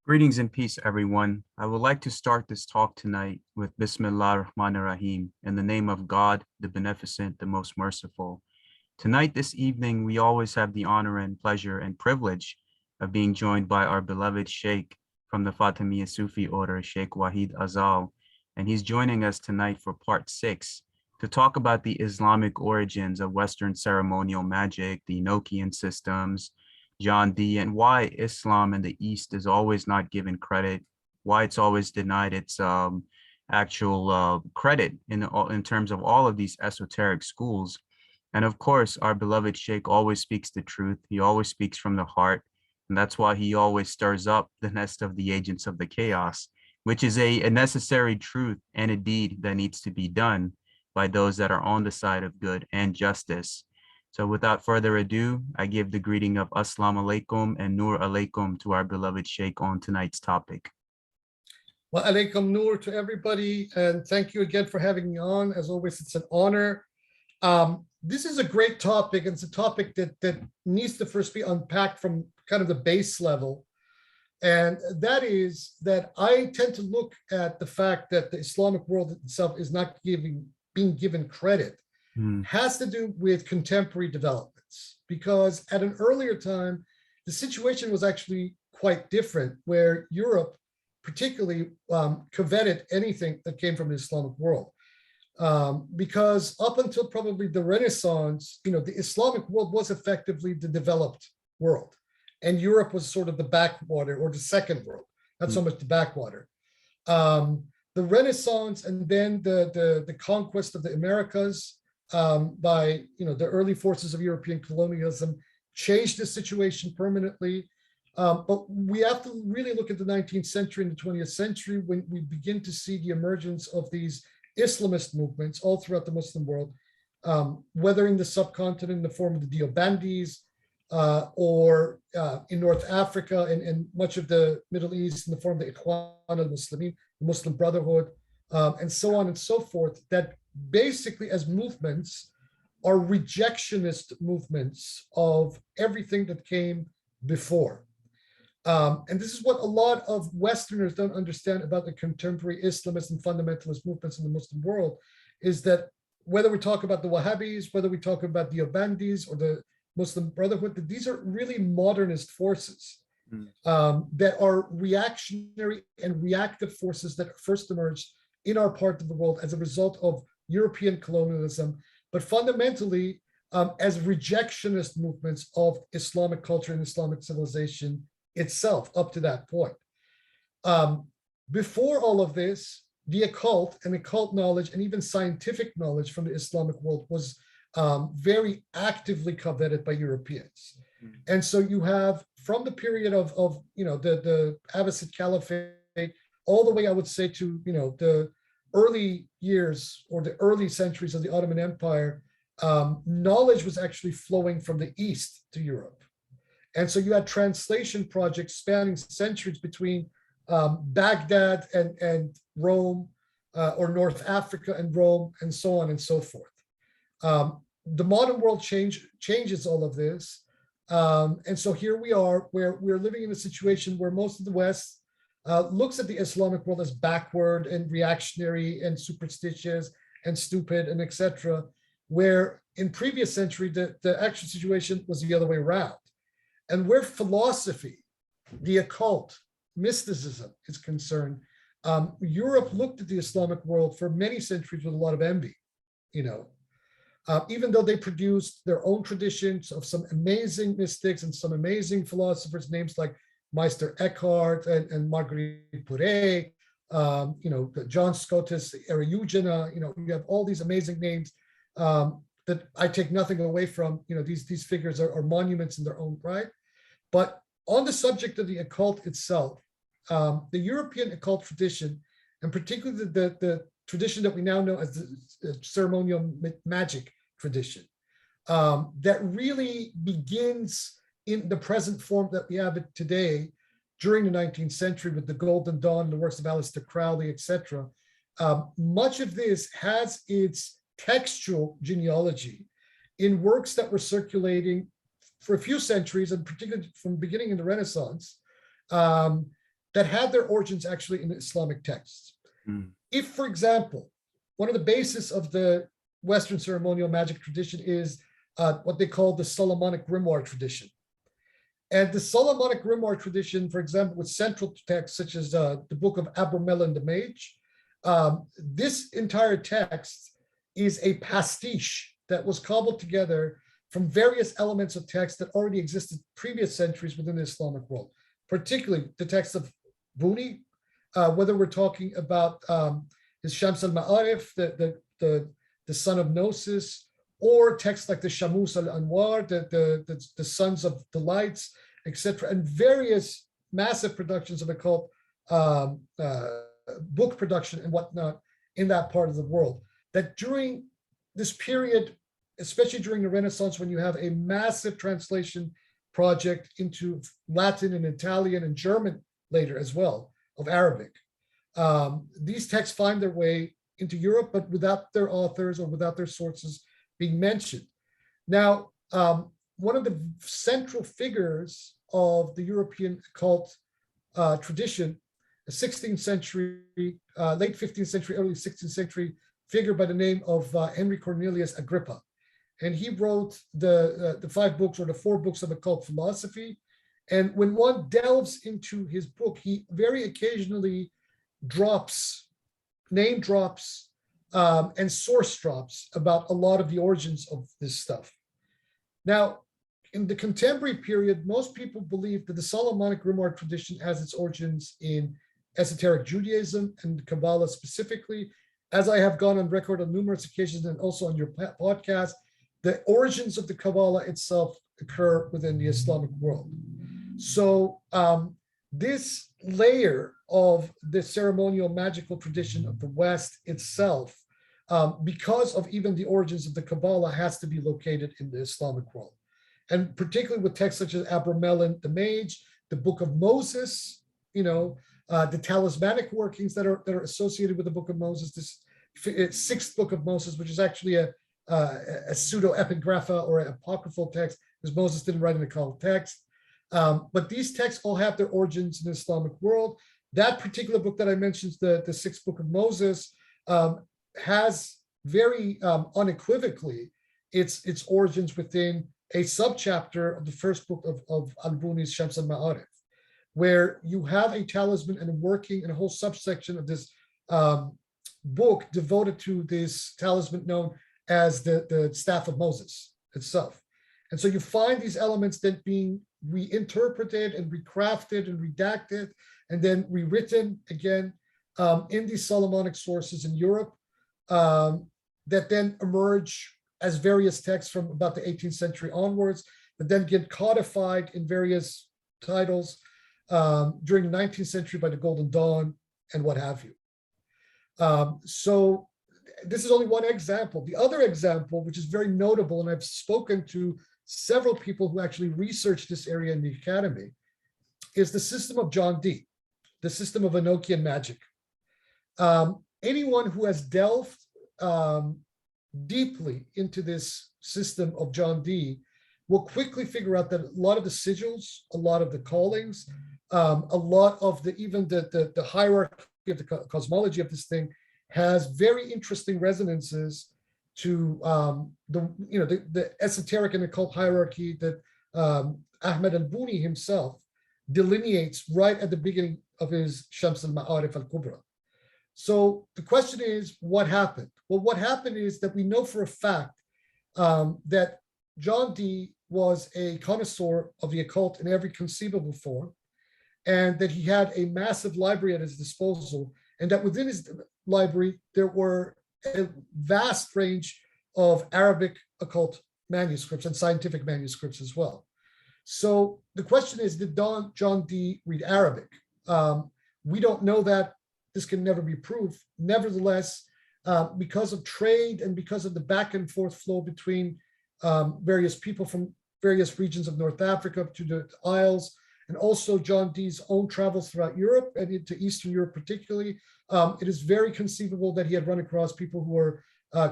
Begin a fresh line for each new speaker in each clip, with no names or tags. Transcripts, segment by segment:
Greetings and peace, everyone. I would like to start this talk tonight with Bismillah ar-Rahman ar-Rahim, in the name of God, the Beneficent, the Most Merciful. Tonight, this evening, we always have the honor and pleasure and privilege of being joined by our beloved Shaykh from the Fatimiyya Sufi order, Shaykh Wahid Azal, and he's joining us tonight for part 6 to talk about the Islamic origins of Western ceremonial magic, the Enochian systems, John Dee, and why Islam in the East is always not given credit, why it's always denied its actual credit in terms of all of these esoteric schools. And of course, our beloved Sheikh always speaks the truth. He always speaks from the heart. And that's why he always stirs up the nest of the agents of the chaos, which is a necessary truth and a deed that needs to be done by those that are on the side of good and justice. So without further ado, I give the greeting of Assalamu alaikum and Nur alaikum to our beloved Sheikh on tonight's topic.
Wa alaikum Nur to everybody, and thank you again for having me on. As always, it's an honor. This is a great topic, and it's a topic that needs to first be unpacked from kind of the base level. And that is that I tend to look at the fact that the Islamic world itself is not being given credit, has to do with contemporary developments, because at an earlier time, the situation was actually quite different, where Europe particularly coveted anything that came from the Islamic world. Because up until probably the Renaissance, the Islamic world was effectively the developed world, and Europe was sort of the backwater, or the second world, not so much the backwater. The Renaissance and then the conquest of the Americas by the early forces of European colonialism changed the situation permanently. But we have to really look at the 19th century and the 20th century when we begin to see the emergence of these Islamist movements all throughout the Muslim world, whether in the subcontinent in the form of the Deobandis, or in North Africa and much of the Middle East in the form of the Ikhwan al-Muslimin, the Muslim Brotherhood, and so on and so forth, that basically as movements are rejectionist movements of everything that came before. And this is what a lot of Westerners don't understand about the contemporary Islamist and fundamentalist movements in the Muslim world, is that whether we talk about the Wahhabis, whether we talk about the Deobandis or the Muslim Brotherhood, that these are really modernist forces that are reactionary and reactive forces that first emerged in our part of the world as a result of European colonialism, but fundamentally as rejectionist movements of Islamic culture and Islamic civilization itself up to that point. Before all of this, the occult and occult knowledge and even scientific knowledge from the Islamic world was very actively coveted by Europeans. And so you have, from the period of the Abbasid Caliphate all the way, I would say, to the early years or the early centuries of the Ottoman Empire, knowledge was actually flowing from the East to Europe. And so you had translation projects spanning centuries between Baghdad and Rome, or North Africa and Rome, and so on and so forth. The modern world changes all of this. And so here we are, where we're living in a situation where most of the West looks at the Islamic world as backward and reactionary and superstitious and stupid and etc., where in previous century, the actual situation was the other way around. And where philosophy, the occult, mysticism is concerned, Europe looked at the Islamic world for many centuries with a lot of envy, even though they produced their own traditions of some amazing mystics and some amazing philosophers, names like Meister Eckhart and Marguerite Poré, John Scotus, Eriugena, you have all these amazing names that I take nothing away from. These figures are monuments in their own right. But on the subject of the occult itself, the European occult tradition, and particularly the tradition that we now know as the ceremonial magic tradition, that really begins in the present form that we have it today during the 19th century with the Golden Dawn, the works of Aleister Crowley, etc. Much of this has its textual genealogy in works that were circulating for a few centuries, and particularly from beginning in the Renaissance, that had their origins actually in Islamic texts.
Mm.
If, for example, one of the basis of the Western ceremonial magic tradition is what they call the Solomonic grimoire tradition. And the Solomonic grimoire tradition, for example, with central texts such as the book of Abramelin the Mage, this entire text is a pastiche that was cobbled together from various elements of text that already existed previous centuries within the Islamic world, particularly the text of Buni, whether we're talking about his Shams al-Ma'arif, the son of Gnosis, or texts like the Shamus al-Anwar, the sons of the lights, etc., and various massive productions of occult book production and whatnot in that part of the world. That during this period, especially during the Renaissance, when you have a massive translation project into Latin and Italian and German later as well, of Arabic, these texts find their way into Europe, but without their authors or without their sources being mentioned. Now, one of the central figures of the European occult tradition, a 16th century, late 15th century, early 16th century figure by the name of Henry Cornelius Agrippa. And he wrote the 5 books or the 4 books of occult philosophy. And when one delves into his book, he very occasionally name drops, and source drops about a lot of the origins of this stuff. Now, in the contemporary period, most people believe that the Solomonic grimoire tradition has its origins in esoteric Judaism and Kabbalah specifically. As I have gone on record on numerous occasions and also on your podcast, the origins of the Kabbalah itself occur within the Islamic world. So this layer of the ceremonial magical tradition of the West itself, because of even the origins of the Kabbalah, has to be located in the Islamic world. And particularly with texts such as Abramelin the Mage, the Book of Moses, the talismanic workings that are associated with the Book of Moses, this 6th Book of Moses, which is actually a pseudo-epigrapha or an apocryphal text, because Moses didn't write an occult text. But these texts all have their origins in the Islamic world. That particular book that I mentioned, the 6th Book of Moses, has very unequivocally its origins within a subchapter of the first book of Al-Buni's Shams al-Ma'arif, where you have a talisman and a working and a whole subsection of this book devoted to this talisman known as the Staff of Moses itself. And so you find these elements then being reinterpreted and recrafted and redacted and then rewritten again in these Solomonic sources in Europe that then emerge as various texts from about the 18th century onwards, that then get codified in various titles during the 19th century by the Golden Dawn and what have you. So this is only one example. The other example, which is very notable, and I've spoken to several people who actually research this area in the academy, is the system of John Dee, the system of Enochian magic. Anyone who has delved deeply into this system of John Dee will quickly figure out that a lot of the sigils, a lot of the callings, a lot of the hierarchy of the cosmology of this thing has very interesting resonances to the esoteric and occult hierarchy that Ahmed al-Buni himself delineates right at the beginning of his Shams al-Ma'arif al-Kubra. So the question is, what happened? Well, what happened is that we know for a fact that John Dee was a connoisseur of the occult in every conceivable form, and that he had a massive library at his disposal, and that within his library, there were a vast range of Arabic occult manuscripts and scientific manuscripts as well. So the question is, did John Dee read Arabic? We don't know that. This can never be proved. Nevertheless, because of trade and because of the back and forth flow between various people from various regions of North Africa to the Isles, and also John Dee's own travels throughout Europe and into Eastern Europe particularly, it is very conceivable that he had run across people who were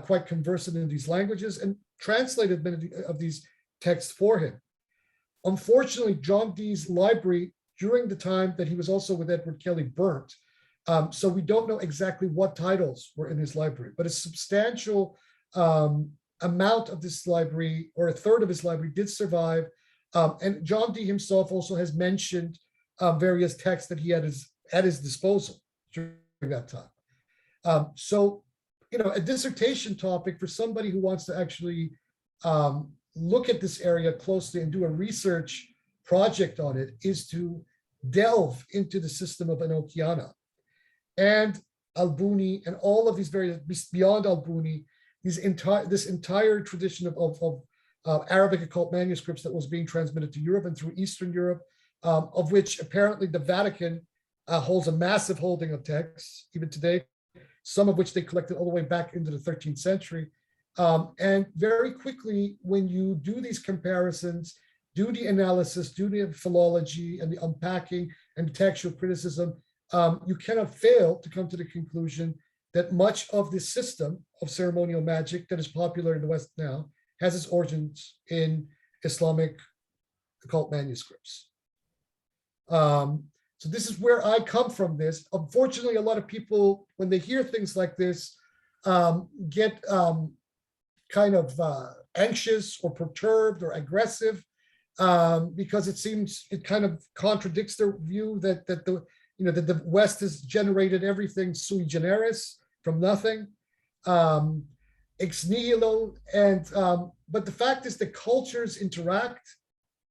quite conversant in these languages and translated many of these texts for him. Unfortunately, John Dee's library during the time that he was also with Edward Kelly burnt. So we don't know exactly what titles were in his library, but a substantial amount of this library, or a third of his library, did survive. And John Dee himself also has mentioned various texts that he had at his disposal during that time. So, a dissertation topic for somebody who wants to actually look at this area closely and do a research project on it is to delve into the system of Enochiana and Albuni and all of these various, beyond Albuni, this entire tradition of Arabic occult manuscripts that was being transmitted to Europe and through Eastern Europe, of which apparently the Vatican holds a massive holding of texts, even today, some of which they collected all the way back into the 13th century. And very quickly, when you do these comparisons, do the analysis, do the philology and the unpacking and textual criticism, you cannot fail to come to the conclusion that much of this system of ceremonial magic that is popular in the West now has its origins in Islamic occult manuscripts. So this is where I come from this. Unfortunately, a lot of people, when they hear things like this, get kind of anxious or perturbed or aggressive because it seems it kind of contradicts their view that the West has generated everything sui generis from nothing, ex nihilo, and but the fact is that cultures interact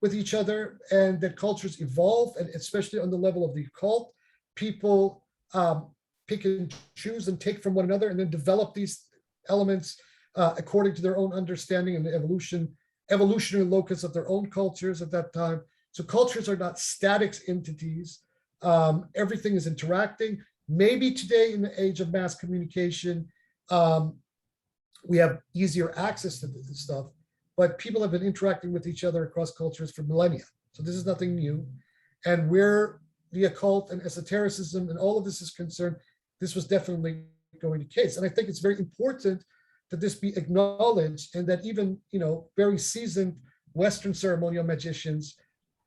with each other and that cultures evolve, and especially on the level of the occult, people pick and choose and take from one another and then develop these elements according to their own understanding and the evolutionary locus of their own cultures at that time. So cultures are not static entities. Everything is interacting. Maybe today in the age of mass communication, we have easier access to this stuff, but people have been interacting with each other across cultures for millennia. So this is nothing new. And where the occult and esotericism and all of this is concerned, this was definitely going to case. And I think it's very important that this be acknowledged and that even, very seasoned Western ceremonial magicians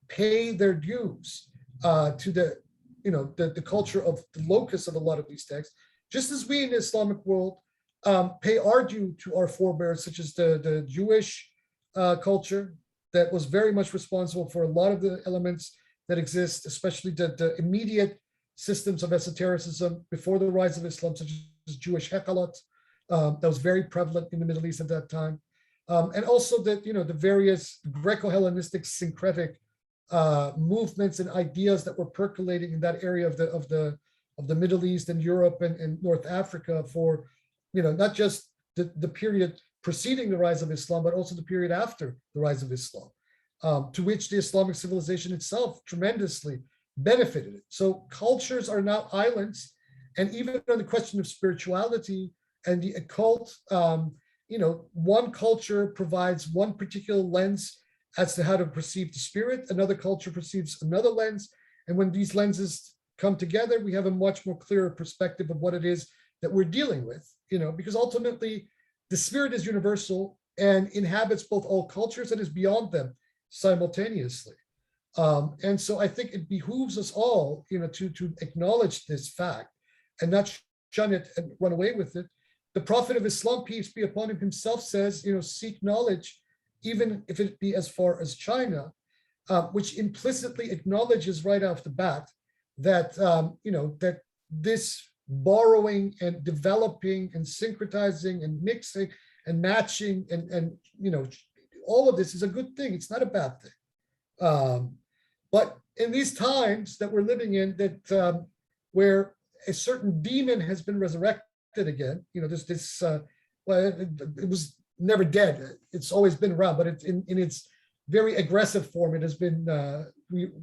pay their dues to the culture of the locus of a lot of these texts, just as we in the Islamic world pay our due to our forebears, such as the Jewish culture that was very much responsible for a lot of the elements that exist, especially the immediate systems of esotericism before the rise of Islam, such as Jewish Hekalat, that was very prevalent in the Middle East at that time. And also that, the various Greco-Hellenistic syncretic movements and ideas that were percolating in that area of the Middle East and Europe and North Africa for, not just the period preceding the rise of Islam, but also the period after the rise of Islam, to which the Islamic civilization itself tremendously benefited it. So cultures are not islands. And even on the question of spirituality and the occult, one culture provides one particular lens as to how to perceive the spirit. Another culture perceives another lens. And when these lenses come together, we have a much more clearer perspective of what it is that we're dealing with, because ultimately the spirit is universal and inhabits both all cultures and is beyond them simultaneously. And so I think it behooves us all, to acknowledge this fact and not shun it and run away with it. The Prophet of Islam, peace be upon him, himself says, seek knowledge, even if it be as far as China, which implicitly acknowledges right off the bat that, that this borrowing and developing and syncretizing and mixing and matching and all of this is a good thing. It's not a bad thing. But in these times that we're living in, that where a certain demon has been resurrected again, there's this, it was never dead. It's always been around, but it's in its very aggressive form, it has been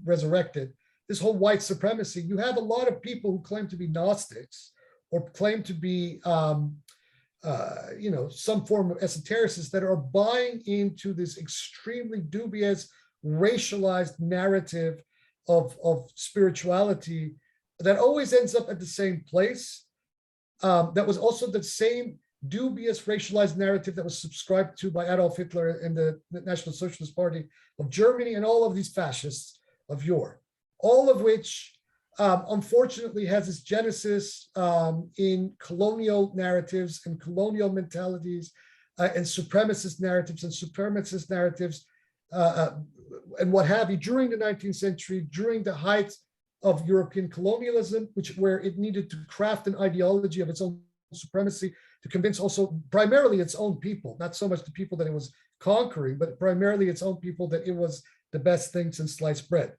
resurrected. This whole white supremacy, you have a lot of people who claim to be Gnostics or claim to be, some form of esotericists that are buying into this extremely dubious, racialized narrative of spirituality that always ends up at the same place. That was also the same dubious racialized narrative that was subscribed to by Adolf Hitler and the National Socialist Party of Germany and all of these fascists of yore, all of which unfortunately has its genesis in colonial narratives and colonial mentalities and supremacist narratives and what have you during the 19th century, during the height of European colonialism, where it needed to craft an ideology of its own supremacy to convince also primarily its own people, not so much the people that it was conquering, but primarily its own people that it was the best thing since sliced bread.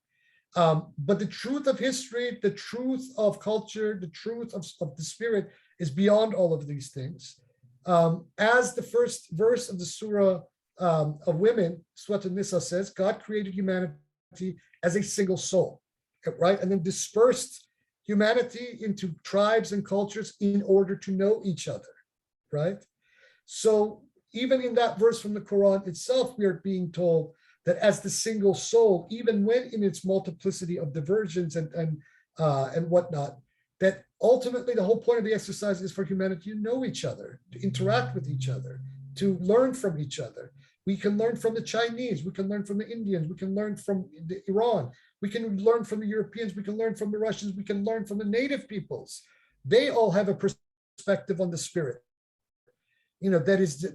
But the truth of history, the truth of culture, the truth of the spirit is beyond all of these things. As the first verse of the Surah of Women, Surah An-Nisa says, God created humanity as a single soul, right? And then dispersed humanity into tribes and cultures in order to know each other, right? So even in that verse from the Quran itself, we are being told that as the single soul, even when in its multiplicity of diversions and whatnot, that ultimately the whole point of the exercise is for humanity to know each other, to interact with each other, to learn from each other. We can learn from the Chinese, we can learn from the Indians, we can learn from Iran, we can learn from the Europeans, we can learn from the Russians, we can learn from the native peoples. They all have a perspective on the spirit, that is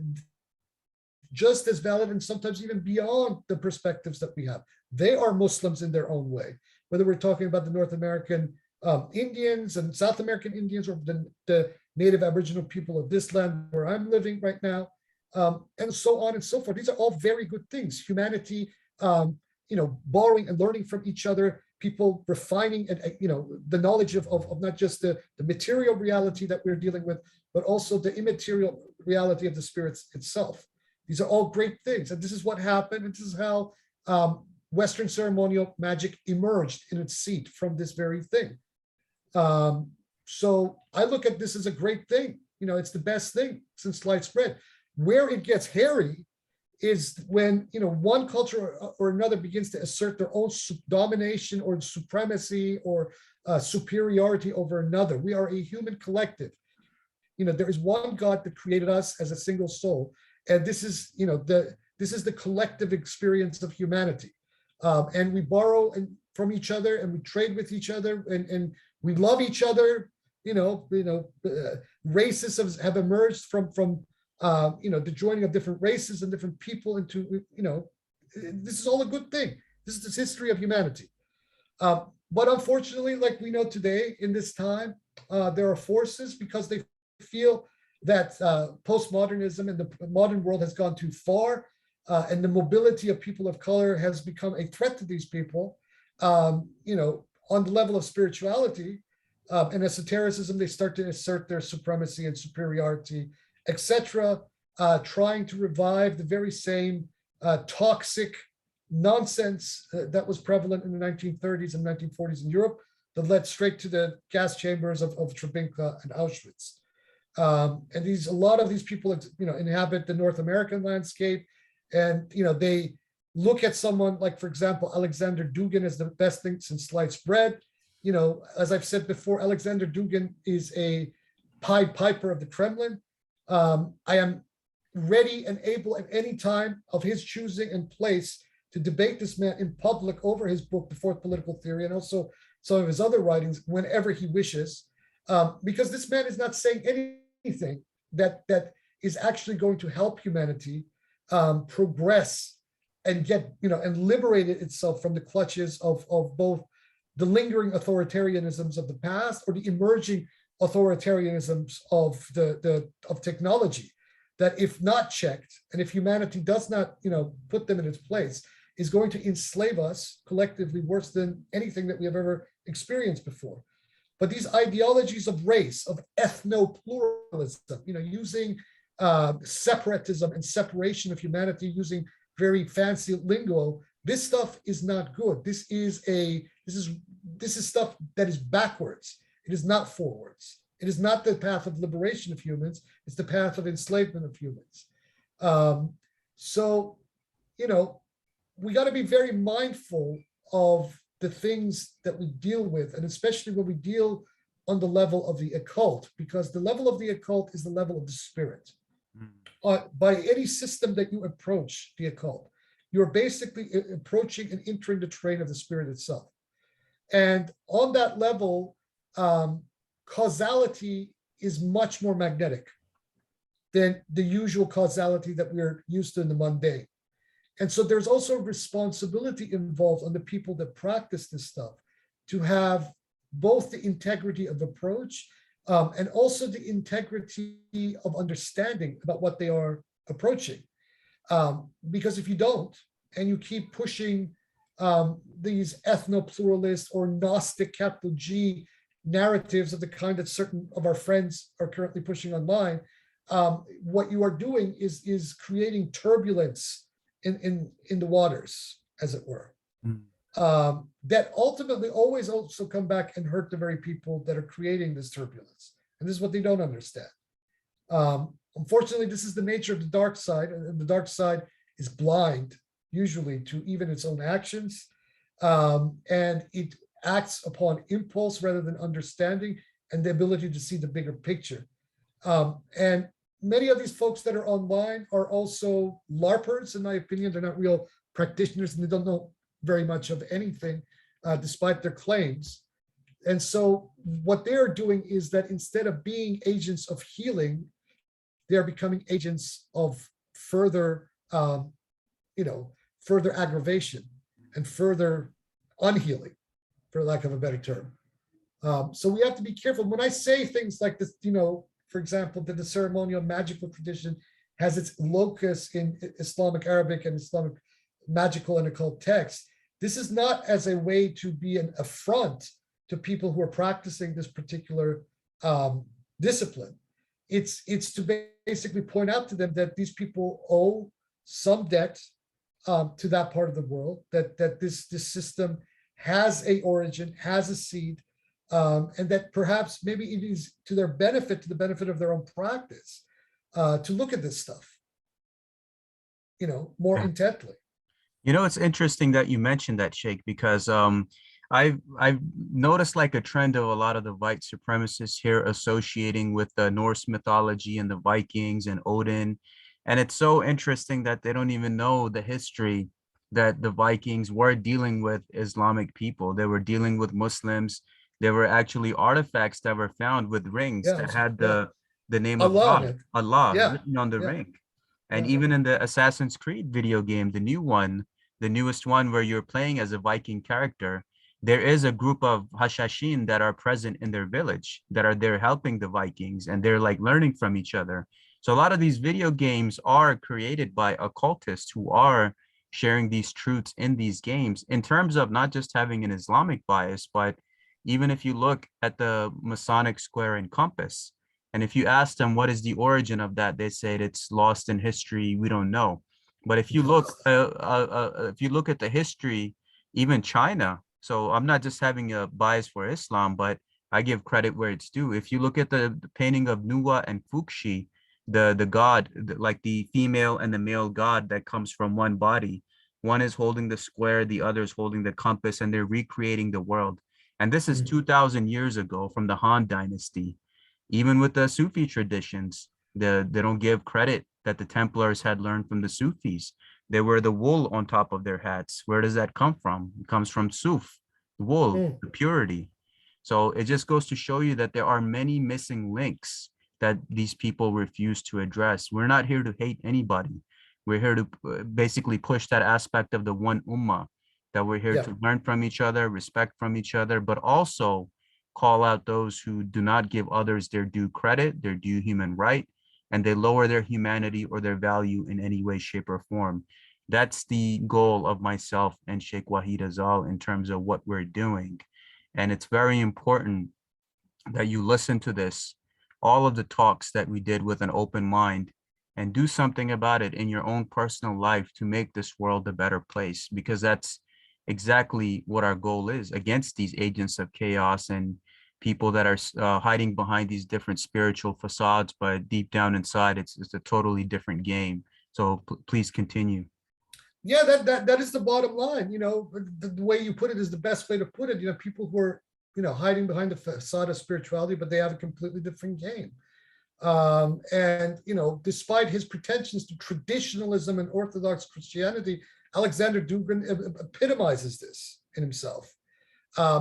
just as valid and sometimes even beyond the perspectives that we have. They are Muslims in their own way, whether we're talking about the North American Indians and South American Indians or the native Aboriginal people of this land where I'm living right now, and so on and so forth. These are all very good things. Humanity, borrowing and learning from each other, people refining and the knowledge of not just the material reality that we're dealing with, but also the immaterial reality of the spirits itself. These are all great things. And this is what happened. And this is how Western ceremonial magic emerged in its seat from this very thing. So I look at this as a great thing. It's the best thing since sliced bread. Where it gets hairy is when one culture or another begins to assert their own domination or supremacy or superiority over another. We are a human collective. There is one God that created us as a single soul, and this is the collective experience of humanity. And we borrow from each other, and we trade with each other, and we love each other. Races have emerged from the joining of different races and different people into, this is all a good thing. This is the history of humanity. But unfortunately, like we know today in this time, there are forces, because they feel that postmodernism and the modern world has gone too far, and the mobility of people of color has become a threat to these people, on the level of spirituality and esotericism. They start to assert their supremacy and superiority, etc., trying to revive the very same toxic nonsense that was prevalent in the 1930s and 1940s in Europe, that led straight to the gas chambers of Treblinka and Auschwitz. And a lot of these people, inhabit the North American landscape, and they look at someone like, for example, Alexander Dugin as the best thing since sliced bread. As I've said before, Alexander Dugin is a Pied Piper of the Kremlin. I am ready and able at any time of his choosing and place to debate this man in public over his book, The Fourth Political Theory, and also some of his other writings whenever he wishes, because this man is not saying anything that is actually going to help humanity progress and get, and liberate itself from the clutches of both the lingering authoritarianisms of the past or the emerging authoritarianisms of technology, that if not checked, and if humanity does not, put them in its place, is going to enslave us collectively worse than anything that we have ever experienced before. But these ideologies of race, of ethno-pluralism, using separatism and separation of humanity, using very fancy lingo, this stuff is not good. This is stuff that is backwards. It is not forwards. It is not the path of liberation of humans. It's the path of enslavement of humans. So, we got to be very mindful of the things that we deal with, and especially when we deal on the level of the occult, because the level of the occult is the level of the spirit. By any system that you approach the occult, you're basically approaching and entering the terrain of the spirit itself. And on that level, causality is much more magnetic than the usual causality that we're used to in the mundane. And so there's also responsibility involved on the people that practice this stuff to have both the integrity of approach and also the integrity of understanding about what they are approaching. Because if you don't, and you keep pushing these ethno-pluralist or Gnostic capital G narratives of the kind that certain of our friends are currently pushing online, what you are doing is creating turbulence in the waters, as it were. That ultimately always also come back and hurt the very people that are creating this turbulence. And this is what they don't understand. Unfortunately, this is the nature of the dark side, and the dark side is blind, usually, to even its own actions. And it acts upon impulse rather than understanding and the ability to see the bigger picture. And many of these folks that are online are also LARPers, in my opinion. They're not real practitioners, and they don't know very much of anything, despite their claims. And so what they're doing is that instead of being agents of healing, they're becoming agents of further, further aggravation and further unhealing, for lack of a better term. So we have to be careful. When I say things like this, for example, that the ceremonial magical tradition has its locus in Islamic Arabic and Islamic magical and occult texts, this is not as a way to be an affront to people who are practicing this particular discipline. It's to basically point out to them that these people owe some debt to that part of the world, that this system has a origin, has a seed, and that perhaps maybe it is to their benefit, to the benefit of their own practice, to look at this stuff, more intently.
It's interesting that you mentioned that, Sheikh, because I've noticed like a trend of a lot of the white supremacists here associating with the Norse mythology and the Vikings and Odin. And it's so interesting that they don't even know the history that the Vikings were dealing with Islamic people. They were dealing with Muslims. There were actually artifacts that were found with rings that had the name of God, Allah, written on the ring. And even in the Assassin's Creed video game, the new one, the newest one where you're playing as a Viking character, there is a group of Hashashin that are present in their village that are there helping the Vikings, and they're like learning from each other. So a lot of these video games are created by occultists who are sharing these truths in these games in terms of not just having an Islamic bias, but even if you look at the Masonic square and compass, and if you ask them what is the origin of that, they say it's lost in history. We don't know. But if you look at the history, even China. So I'm not just having a bias for Islam, but I give credit where it's due. If you look at the painting of Nuwa and Fuxi, the god, like the female and the male god that comes from one body, one is holding the square, the other is holding the compass, and they're recreating the world. And this is 2,000 years ago from the Han Dynasty. Even with the Sufi traditions, they don't give credit that the Templars had learned from the Sufis. They wear the wool on top of their hats. Where does that come from? It comes from Suf, wool, the purity. So it just goes to show you that there are many missing links that these people refuse to address. We're not here to hate anybody. We're here to basically push that aspect of the one ummah, that we're here to learn from each other, respect from each other, but also call out those who do not give others their due credit, their due human right, and they lower their humanity or their value in any way, shape, or form. That's the goal of myself and Sheikh Wahid Azal in terms of what we're doing. And it's very important that you listen to this, all of the talks that we did with an open mind, and do something about it in your own personal life to make this world a better place, because that's exactly what our goal is against these agents of chaos and people that are hiding behind these different spiritual facades, but deep down inside, it's a totally different game. So please continue.
Yeah, that is the bottom line. The way you put it is the best way to put it. People who are hiding behind the facade of spirituality, but they have a completely different game. And despite his pretensions to traditionalism and Orthodox Christianity, Alexander Dugin epitomizes this in himself.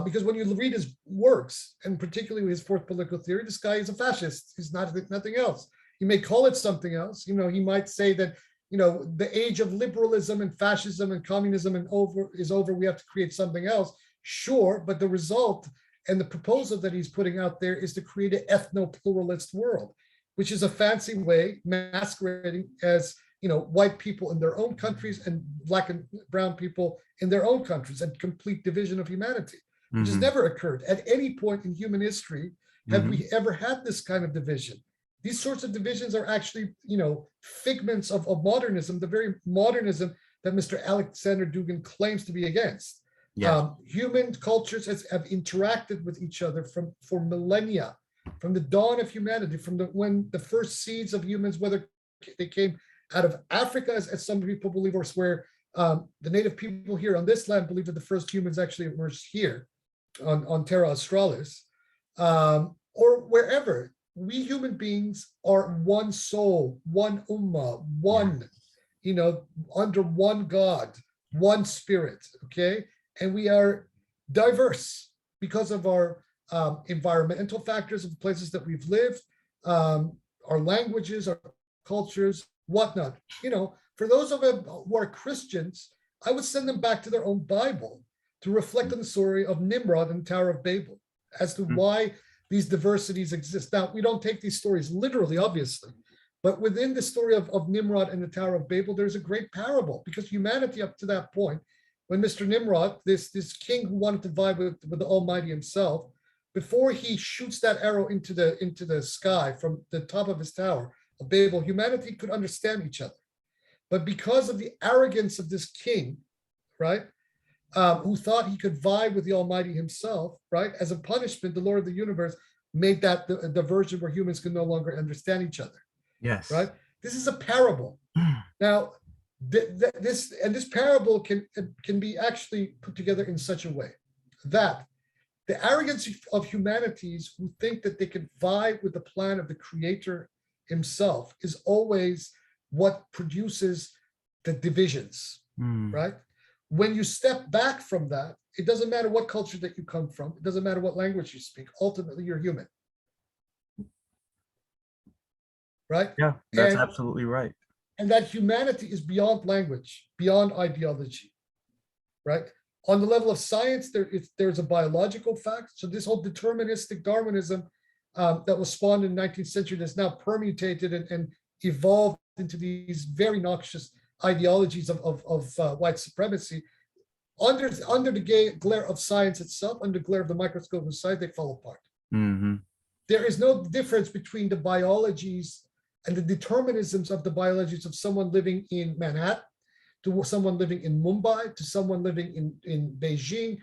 Because when you read his works, and particularly his fourth political theory, this guy is a fascist. He's nothing else. He may call it something else. He might say that the age of liberalism and fascism and communism is over. We have to create something else. Sure, but the result and the proposal that he's putting out there is to create an ethno-pluralist world, which is a fancy way masquerading as white people in their own countries and black and brown people in their own countries, and complete division of humanity, which has never occurred at any point in human history. Have we ever had this kind of division? These sorts of divisions are actually, figments of modernism, the very modernism that Mr. Alexander Dugin claims to be against.
Yeah.
Human cultures have interacted with each other for millennia, from the dawn of humanity, when the first seeds of humans, whether they came out of Africa, as some people believe, or where the native people here on this land believe that the first humans actually emerged here on Terra Australis, or wherever. We human beings are one soul, one ummah, one, under one God, one spirit, okay? And we are diverse because of our environmental factors of the places that we've lived, our languages, our cultures, whatnot. For those of them who are Christians, I would send them back to their own Bible to reflect on the story of Nimrod and the Tower of Babel as to why these diversities exist. Now, we don't take these stories literally, obviously, but within the story of Nimrod and the Tower of Babel, there's a great parable, because humanity up to that point, when Mr. Nimrod, this king who wanted to vie with the Almighty himself, before he shoots that arrow into the sky from the top of his Tower of Babel, humanity could understand each other. But because of the arrogance of this king, right, who thought he could vie with the Almighty himself, right, as a punishment, the Lord of the universe made that the version where humans can no longer understand each other.
Yes.
Right. This is a parable. Now, this parable can be actually put together in such a way that the arrogance of humanities who think that they can vie with the plan of the Creator himself is always what produces the divisions, right? When you step back from that, it doesn't matter what culture that you come from. It doesn't matter what language you speak. Ultimately, you're human. Right?
Yeah, that's absolutely right.
And that humanity is beyond language, beyond ideology, right? On the level of science, there's a biological fact. So this whole deterministic Darwinism that was spawned in the 19th century that's now permutated and evolved into these very noxious ideologies of white supremacy. Under the glare of science itself, under the glare of the microscope of science, they fall apart. There is no difference between the biologies and the determinisms of the biologies of someone living in Manhattan, to someone living in Mumbai, to someone living in Beijing,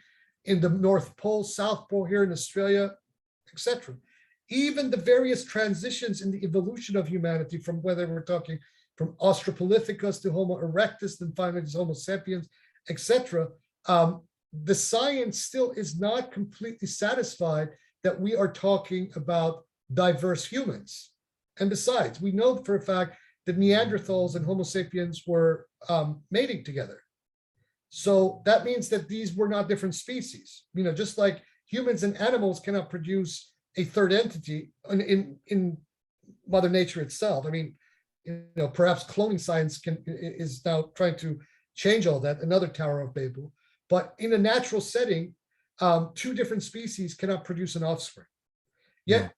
in the North Pole, South Pole, here in Australia, etc. Even the various transitions in the evolution of humanity, from whether we're talking from Australopithecus to Homo erectus, and finally to Homo sapiens, etc. The science still is not completely satisfied that we are talking about diverse humans. And besides, we know for a fact that Neanderthals and Homo sapiens were mating together. So that means that these were not different species. Just like humans and animals cannot produce a third entity in Mother Nature itself. I mean, perhaps cloning science is now trying to change all that, another Tower of Babel. But in a natural setting, two different species cannot produce an offspring. Yet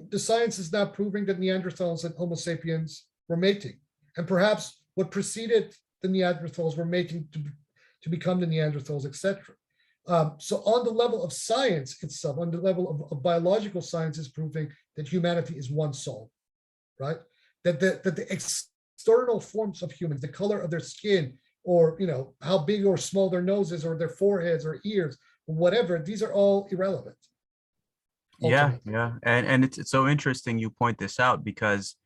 the science is now proving that Neanderthals and Homo sapiens were mating. And perhaps what preceded the Neanderthals were mating to become the Neanderthals, etc. So on the level of science itself, on the level of biological science, is proving that humanity is one soul, right? That the external forms of humans, the color of their skin, or how big or small their noses or their foreheads or ears, or whatever, these are all irrelevant. Ultimately.
Yeah. And it's so interesting you point this out, because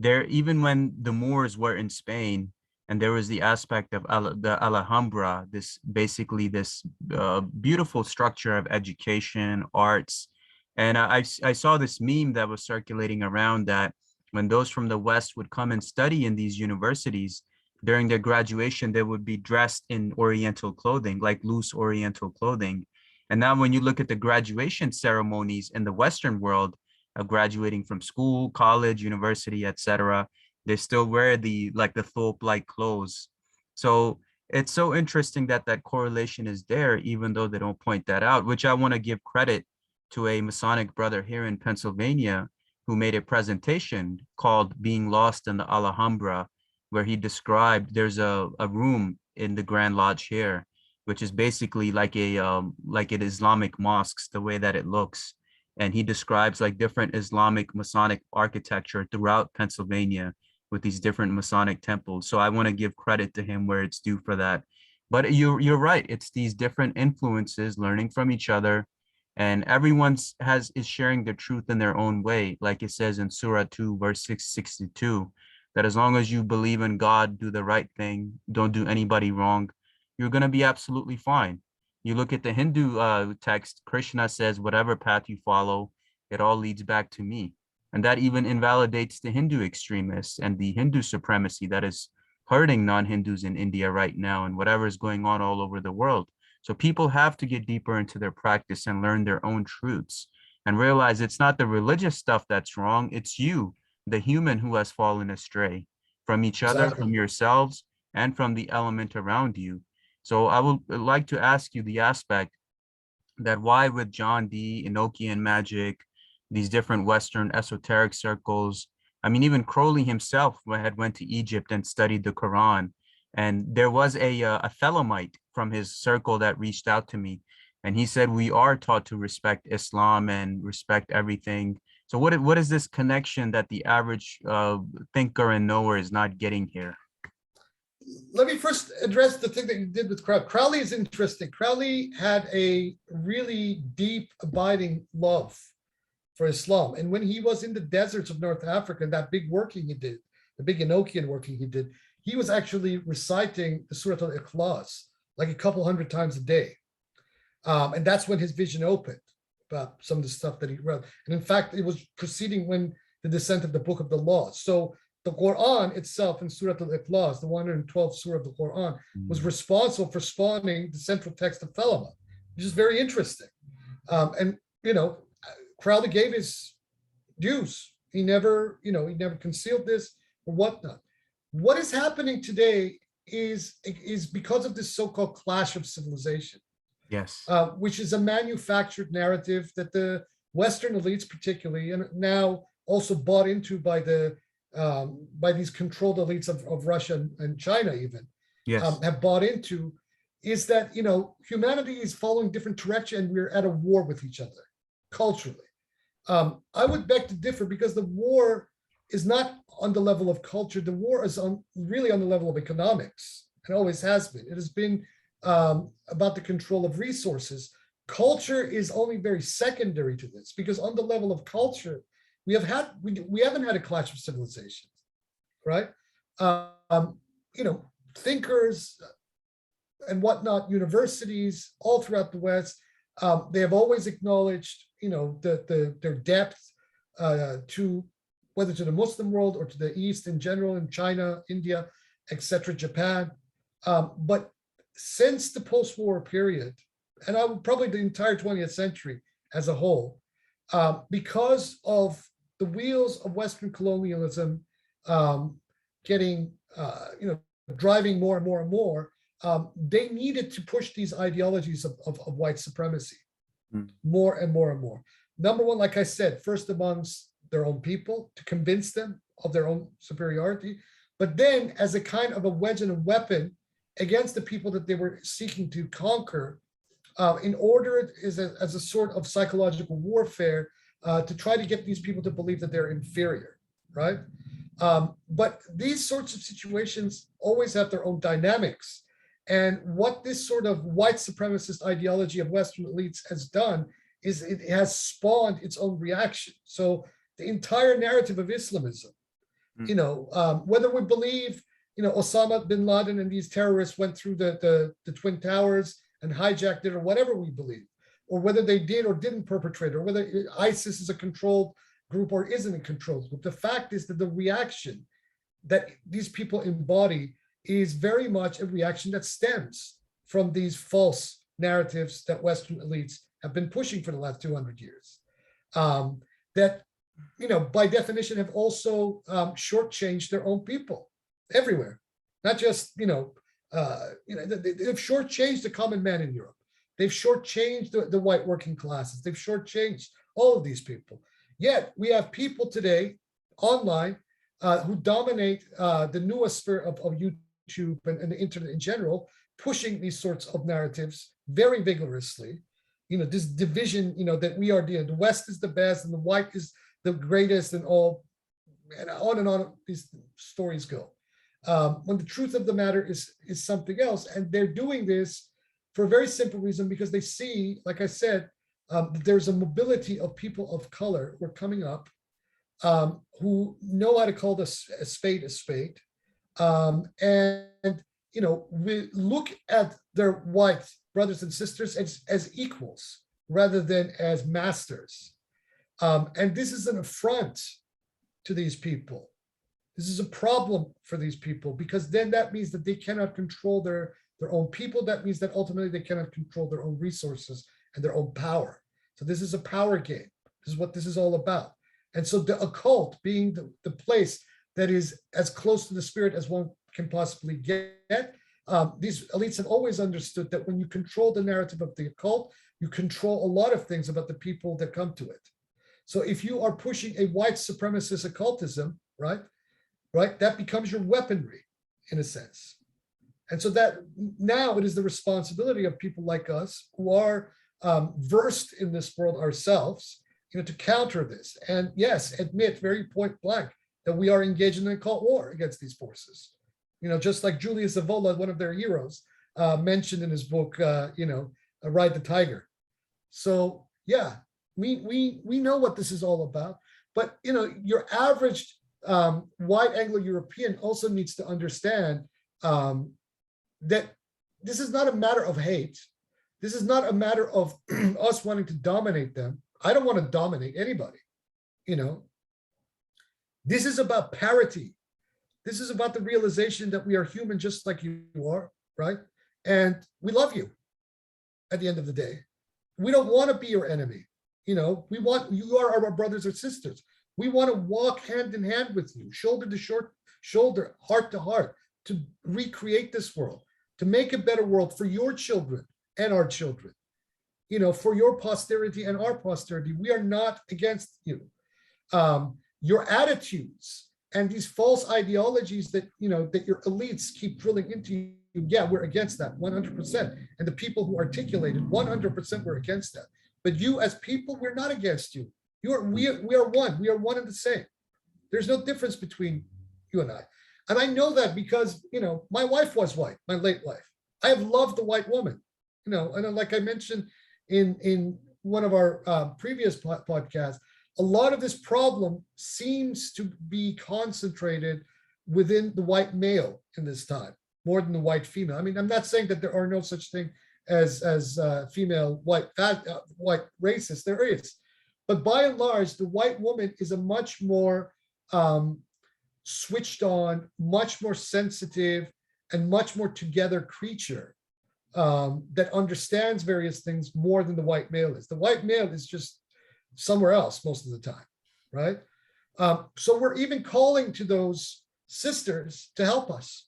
even when the Moors were in Spain, And there was the aspect of the Alhambra, this basically this beautiful structure of education, arts. And I saw this meme that was circulating around that when those from the West would come and study in these universities, during their graduation, they would be dressed in Oriental clothing, like loose Oriental clothing. And now when you look at the graduation ceremonies in the Western world of graduating from school, college, university, etc., they still wear the like the thope-like clothes. So it's so interesting that that correlation is there, even though they don't point that out, which I want to give credit to a Masonic brother here in Pennsylvania who made a presentation called Being Lost in the Alhambra, where he described there's a room in the Grand Lodge here, which is basically like an Islamic mosques, the way that it looks. And he describes like different Islamic Masonic architecture throughout Pennsylvania with these different Masonic temples. So I want to give credit to him where it's due for that. But you're right. It's these different influences learning from each other, and everyone's is sharing the truth in their own way. Like it says in Surah 2, verse 662, that as long as you believe in God, do the right thing, don't do anybody wrong, you're going to be absolutely fine. You look at the Hindu text, Krishna says, whatever path you follow, it all leads back to me. And that even invalidates the Hindu extremists and the Hindu supremacy that is hurting non-Hindus in India right now and whatever is going on all over the world. So people have to get deeper into their practice and learn their own truths and realize it's not the religious stuff that's wrong. It's you, the human, who has fallen astray from each other, from
Exactly.
yourselves, and from the element around you. So I would like to ask you the aspect that why with John Dee, Enochian magic, these different Western esoteric circles, I mean, even Crowley himself had went to Egypt and studied the Quran. And there was a Thelemite from his circle that reached out to me. And he said, we are taught to respect Islam and respect everything. So what is this connection that the average thinker and knower is not getting here?
Let me first address the thing that you did with Crowley. Crowley is interesting. Crowley had a really deep, abiding love for Islam. And when he was in the deserts of North Africa, that big working he did, the big Enochian working he did, he was actually reciting the Surah Al-Ikhlas like a couple hundred times a day. And that's when his vision opened about some of the stuff that he wrote. And in fact, it was preceding when the descent of the Book of the Law. So the Quran itself in Surah Al-Ikhlas, the 112th Surah of the Quran, was responsible for spawning the central text of Thelema, which is very interesting. And, you know, Crowley gave his dues. He never concealed this or whatnot. What is happening today is because of this so-called clash of civilization.
Yes.
Which is a manufactured narrative that the Western elites, particularly, and now also bought into by these controlled elites of Russia and China, even
Yes.
have bought into, is that humanity is following different direction and we're at a war with each other culturally. I would beg to differ because the war is not on the level of culture. The war is really on the level of economics. It always has been. It has been about the control of resources. Culture is only very secondary to this because on the level of culture, we haven't had a clash of civilizations, right? Thinkers and whatnot, universities all throughout the West, they have always acknowledged, their depth to whether to the Muslim world or to the East in general, in China, India, etc., Japan. But since the post-war period, and I would probably the entire 20th century as a whole, because of the wheels of Western colonialism getting, driving more and more and more, they needed to push these ideologies of white supremacy more and more and more. Number one, like I said, first amongst their own people to convince them of their own superiority, but then as a kind of a wedge and a weapon against the people that they were seeking to conquer, in order as a sort of psychological warfare to try to get these people to believe that they're inferior, right? But these sorts of situations always have their own dynamics. And what this sort of white supremacist ideology of Western elites has done is it has spawned its own reaction. So the entire narrative of Islamism, whether we believe Osama bin Laden and these terrorists went through the Twin Towers and hijacked it, or whatever we believe, or whether they did or didn't perpetrate, or whether ISIS is a controlled group or isn't a controlled group. The fact is that the reaction that these people embody is very much a reaction that stems from these false narratives that Western elites have been pushing for the last 200 years. That, by definition, have also shortchanged their own people everywhere, not just, they've shortchanged the common man in Europe. They've shortchanged the white working classes. They've shortchanged all of these people. Yet we have people today online who dominate the newest sphere of YouTube and the internet in general, pushing these sorts of narratives very vigorously. This division, that we are the West is the best and the white is the greatest, and on these stories go. When the truth of the matter is something else, and they're doing this for a very simple reason, because they see, like I said, that there's a mobility of people of color who are coming up, who know how to call a spade a spade, and we look at their white brothers and sisters as equals rather than as masters. And this is an affront to these people. This is a problem for these people, because then that means that they cannot control their own people. That means that ultimately they cannot control their own resources and their own power. So this is a power game. This is what this is all about. And so the occult being the place that is as close to the spirit as one can possibly get, these elites have always understood that when you control the narrative of the occult, you control a lot of things about the people that come to it. So if you are pushing a white supremacist occultism, right, that becomes your weaponry in a sense. And so that now it is the responsibility of people like us who are versed in this world ourselves, to counter this. And yes, admit very point blank that we are engaged in an occult war against these forces. Just like Julius Evola, one of their heroes, mentioned in his book, Ride the Tiger. So yeah, we know what this is all about. But your average white Anglo-European also needs to understand that this is not a matter of hate. This is not a matter of us wanting to dominate them. I don't want to dominate anybody. This is about parity. This is about the realization that we are human just like you are, right? And we love you at the end of the day. We don't want to be your enemy. You are our brothers or sisters. We want to walk hand in hand with you, shoulder to shoulder, heart to heart, to recreate this world, to make a better world for your children and our children, for your posterity and our posterity. We are not against you. Your attitudes and these false ideologies that your elites keep drilling into you, yeah, we're against that 100%. And the people who articulated 100%, we're against that. But you as people, we're not against you. We are one. We are one and the same. There's no difference between you and I. And I know that because, my wife was white, my late wife. I have loved the white woman, and like I mentioned in one of our previous podcasts, a lot of this problem seems to be concentrated within the white male in this time, more than the white female. I mean, I'm not saying that there are no such thing as female white racists. There is. But by and large, the white woman is a much more switched on, much more sensitive, and much more together creature that understands various things more than the white male is. The white male is just somewhere else most of the time, right? So we're even calling to those sisters to help us.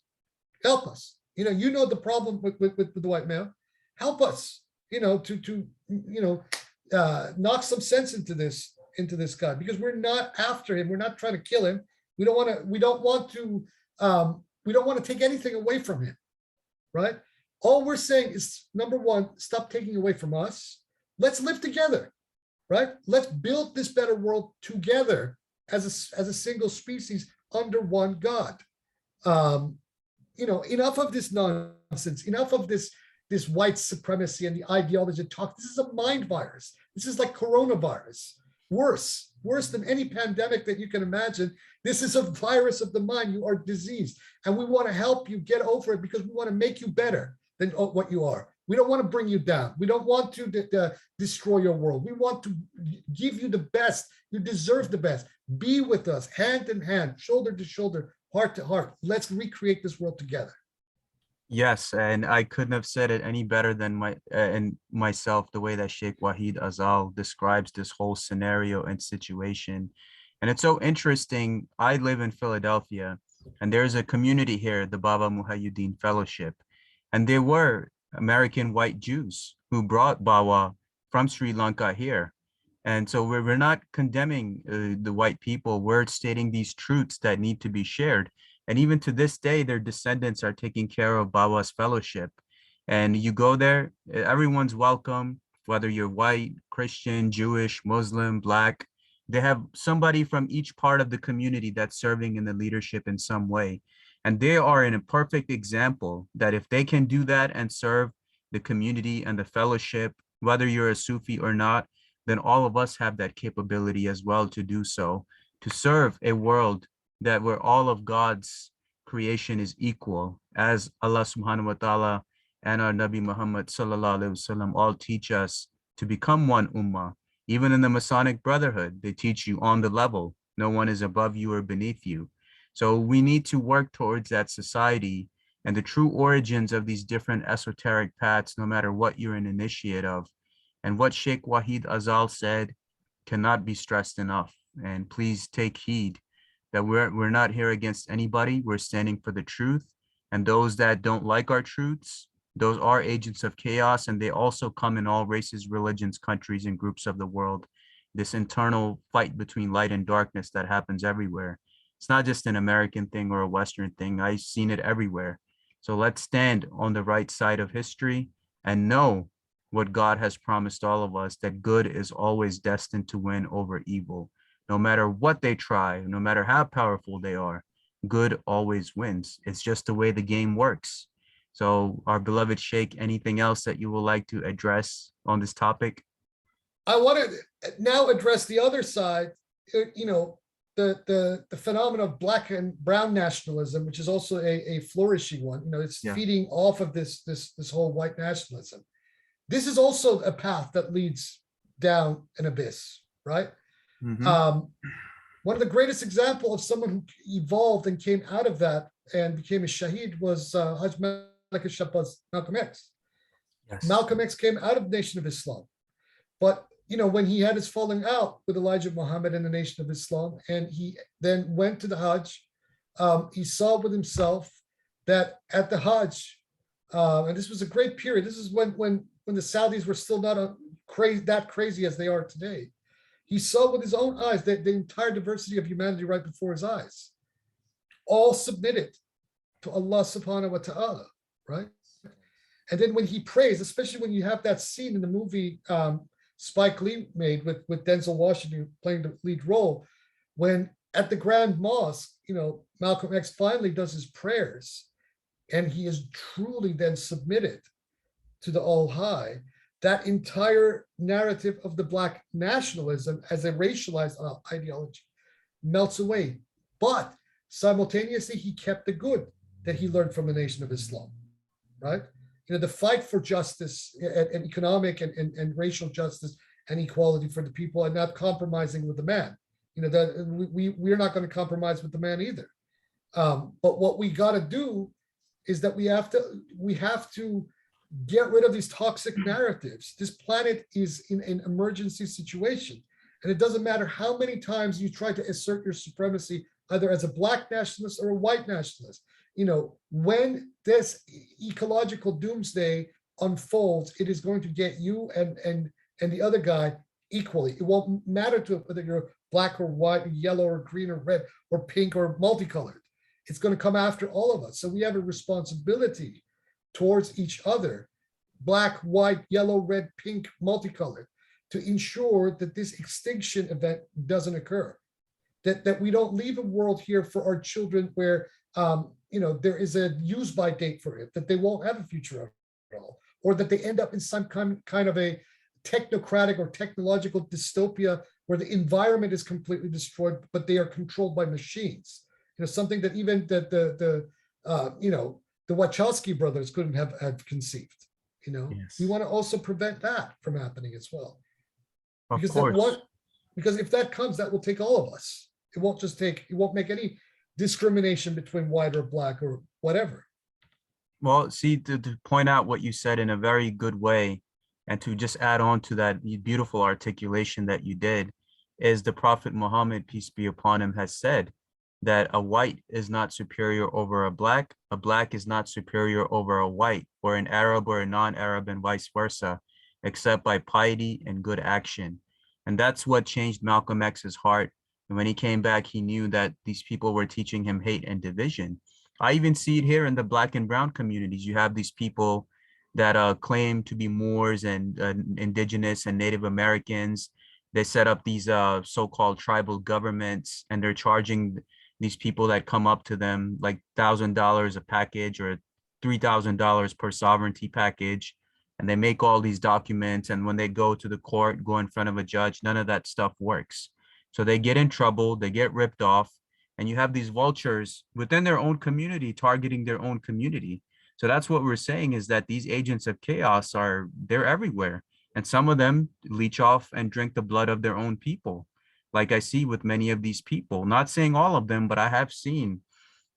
Help us. The problem with the white male. Help us. To knock some sense into this guy, because we're not after him. We're not trying to kill him. We don't want to take anything away from him, right? All we're saying is, number one, stop taking away from us. Let's live together, right? Let's build this better world together as a single species under one God. Enough of this nonsense. Enough of this white supremacy and the ideology talk. This is a mind virus. This is like coronavirus. worse than any pandemic that you can imagine. This is a virus of the mind. You are diseased, and we want to help you get over it because we want to make you better than what you are. We don't want to bring you down. We don't want to destroy your world. We want to give you the best. You deserve the best. Be with us, hand in hand, shoulder to shoulder, heart to heart. Let's recreate this world together.
Yes, and I couldn't have said it any better than myself, the way that Sheikh Wahid Azal describes this whole scenario and situation. And it's so interesting. I live in Philadelphia, and there's a community here, the Baba Muhyiddin Fellowship. And there were American white Jews who brought Bawa from Sri Lanka here. And so we're not condemning the white people. We're stating these truths that need to be shared. And even to this day, their descendants are taking care of Baba's fellowship. And you go there, everyone's welcome, whether you're white, Christian, Jewish, Muslim, Black. They have somebody from each part of the community that's serving in the leadership in some way. And they are in a perfect example that if they can do that and serve the community and the fellowship, whether you're a Sufi or not, then all of us have that capability as well to do so, to serve a world that where all of God's creation is equal, as Allah subhanahu wa ta'ala and our Nabi Muhammad sallallahu alaihi wasallam all teach us to become one ummah. Even in the Masonic Brotherhood, they teach you on the level. No one is above you or beneath you. So we need to work towards that society, and the true origins of these different esoteric paths, no matter what you're an initiate of. And what Sheikh Wahid Azal said cannot be stressed enough. And please take heed that we're not here against anybody. We're standing for the truth. And those that don't like our truths, those are agents of chaos, and they also come in all races, religions, countries, and groups of the world. This internal fight between light and darkness that happens everywhere. It's not just an American thing or a Western thing. I've seen it everywhere. So let's stand on the right side of history and know what God has promised all of us, that good is always destined to win over evil. No matter what they try, no matter how powerful they are, good always wins. It's just the way the game works. So our beloved Sheikh, anything else that you would like to address on this topic?
I want to now address the other side, the phenomenon of Black and brown nationalism, which is also a flourishing one. It's feeding off of this whole white nationalism. This is also a path that leads down an abyss, right? Mm-hmm. One of the greatest examples of someone who evolved and came out of that and became a Shaheed was Haj Malik al-Shabazz, Malcolm X. Yes. Malcolm X came out of the Nation of Islam. But, when he had his falling out with Elijah Muhammad and the Nation of Islam, and he then went to the Hajj, he saw with himself that at the Hajj, and this was a great period. This is when the Saudis were still not that crazy as they are today. He saw with his own eyes that the entire diversity of humanity right before his eyes, all submitted to Allah subhanahu wa ta'ala, right? And then when he prays, especially when you have that scene in the movie Spike Lee made with Denzel Washington playing the lead role, when at the Grand Mosque, Malcolm X finally does his prayers, and he is truly then submitted to the All High. That entire narrative of the Black nationalism as a racialized ideology melts away. But simultaneously, he kept the good that he learned from the Nation of Islam, right? The fight for justice and economic and racial justice and equality for the people, and not compromising with the man. That we're not going to compromise with the man either. But what we got to do is that we have to get rid of these toxic narratives. This planet is in an emergency situation. And it doesn't matter how many times you try to assert your supremacy, either as a Black nationalist or a white nationalist. When this ecological doomsday unfolds, it is going to get you and the other guy equally. It won't matter to whether you're Black or white, or yellow or green or red or pink or multicolored. It's going to come after all of us. So we have a responsibility towards each other, Black, white, yellow, red, pink, multicolored, to ensure that this extinction event doesn't occur. That we don't leave a world here for our children where there is a use-by date for it, that they won't have a future at all, or that they end up in some kind of a technocratic or technological dystopia where the environment is completely destroyed, but they are controlled by machines. Something that even the Wachowski brothers couldn't have conceived. We
Yes,
want to also prevent that from happening as well,
of
because
course.
because if that comes, that will take all of us. It won't make any discrimination between white or black or whatever.
Well, see, to point out what you said in a very good way, and to just add on to that beautiful articulation that you did, is the Prophet Muhammad, peace be upon him, has said that a white is not superior over a black is not superior over a white, or an Arab or a non-Arab, and vice versa, except by piety and good action. And that's what changed Malcolm X's heart. And when he came back, he knew that these people were teaching him hate and division. I even see it here in the black and brown communities. You have these people that claim to be Moors and indigenous and Native Americans. They set up these so-called tribal governments, and they're charging these people that come up to them like $1,000 a package or $3,000 per sovereignty package. And they make all these documents. And when they go to the court, go in front of a judge, none of that stuff works. So they get in trouble, they get ripped off, and you have these vultures within their own community targeting their own community. So that's what we're saying, is that these agents of chaos they're everywhere. And some of them leech off and drink the blood of their own people. Like I see with many of these people, not saying all of them, but I have seen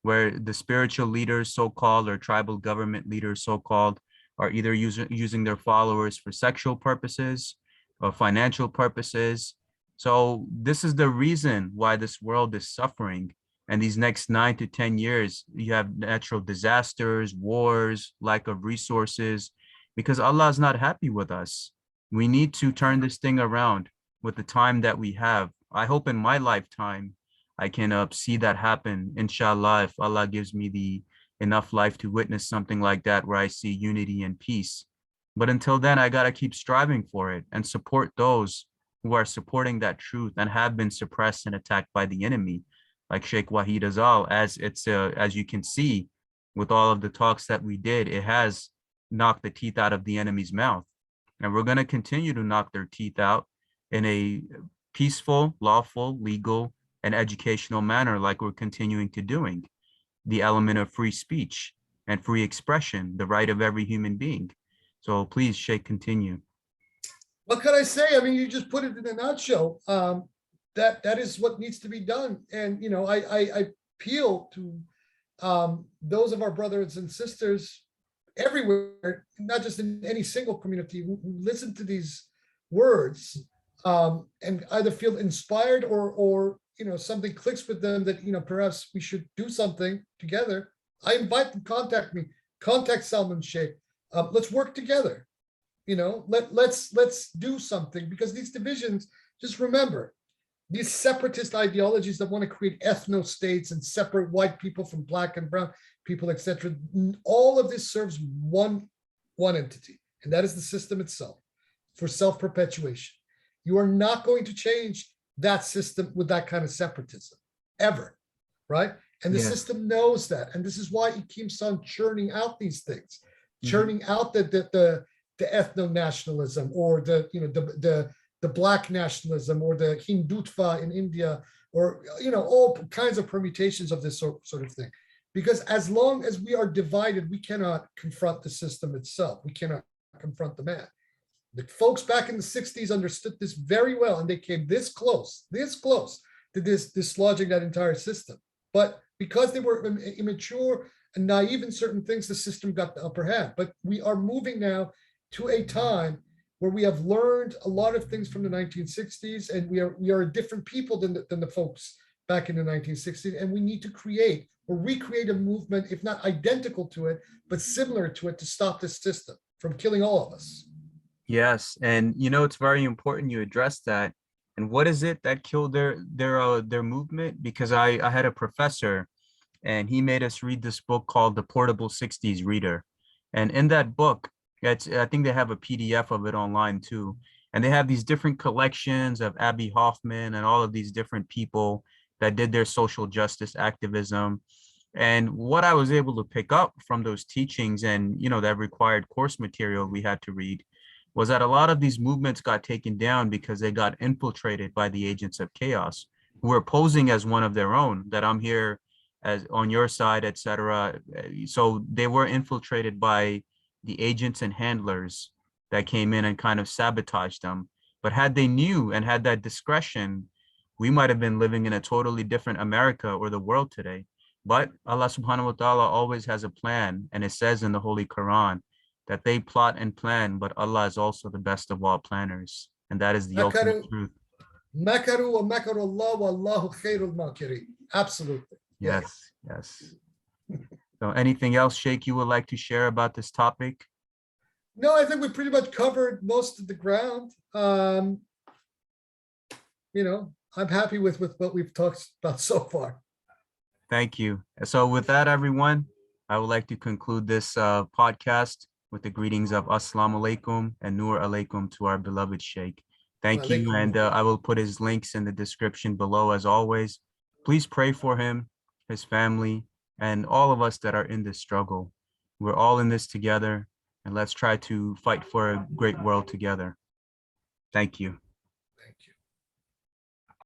where the spiritual leaders, so-called, or tribal government leaders, so-called, are either using their followers for sexual purposes or financial purposes. So this is the reason why this world is suffering. And these next 9 to 10 years, you have natural disasters, wars, lack of resources, because Allah is not happy with us. We need to turn this thing around with the time that we have. I hope in my lifetime, I can see that happen, inshallah, if Allah gives me the enough life to witness something like that, where I see unity and peace. But until then, I got to keep striving for it and support those who are supporting that truth and have been suppressed and attacked by the enemy, like Sheikh Wahid Azal. As you can see, with all of the talks that we did, it has knocked the teeth out of the enemy's mouth. And we're going to continue to knock their teeth out in a peaceful, lawful, legal, and educational manner, like we're continuing to doing. The element of free speech and free expression, the right of every human being. So please, Sheikh, continue.
What can I say? I mean, you just put it in a nutshell. That is what needs to be done. And I appeal to those of our brothers and sisters everywhere, not just in any single community, who listen to these words and either feel inspired or something clicks with them that perhaps we should do something together. I invite them, contact Salman Sheikh. Let's work together. Let's do something, because these divisions, just remember, these separatist ideologies that want to create ethno states and separate white people from black and brown people, etc. All of this serves one entity, and that is the system itself, for self-perpetuation. You are not going to change that system with that kind of separatism, ever, right? And the system knows that, and this is why it keeps on churning out these things, churning out the ethno-nationalism, or the black nationalism, or the Hindutva in India, or all kinds of permutations of this sort of thing. Because as long as we are divided, we cannot confront the system itself. We cannot confront the man. The folks back in the 60s understood this very well, and they came this close to dislodging that entire system. But because they were immature and naive in certain things, the system got the upper hand. But we are moving now to a time where we have learned a lot of things from the 1960s, and we are a different people than the folks back in the 1960s, and we need to create or recreate a movement, if not identical to it, but similar to it, to stop this system from killing all of us.
Yes, and it's very important you address that. And what is it that killed their movement? Because I had a professor, and he made us read this book called The Portable 60s Reader. And in that book, I think they have a PDF of it online too. And they have these different collections of Abby Hoffman and all of these different people that did their social justice activism. And what I was able to pick up from those teachings and, that required course material we had to read, was that a lot of these movements got taken down because they got infiltrated by the agents of chaos who were posing as one of their own, that I'm here as on your side, etc. So they were infiltrated by the agents and handlers that came in and kind of sabotaged them. But had they knew and had that discretion, we might have been living in a totally different America or the world today. But Allah subhanahu wa ta'ala always has a plan. And it says in the Holy Quran that they plot and plan, but Allah is also the best of all planners. And that is the ultimate
Makaru,
truth.
makaru wa makaru Allah wa Allahu khairul makirin. Absolutely.
Yes, yes. So anything else, Sheikh, you would like to share about this topic?
No, I think we pretty much covered most of the ground. I'm happy with what we've talked about so far.
Thank you. So with that, everyone, I would like to conclude this podcast with the greetings of Assalamu alaikum and Nur alaikum to our beloved Sheikh. Thank you.
Alaikum
And I will put his links in the description below as always. Please pray for him, his family, and all of us that are in this struggle. We're all in this together, and let's try to fight for a great world together. Thank you.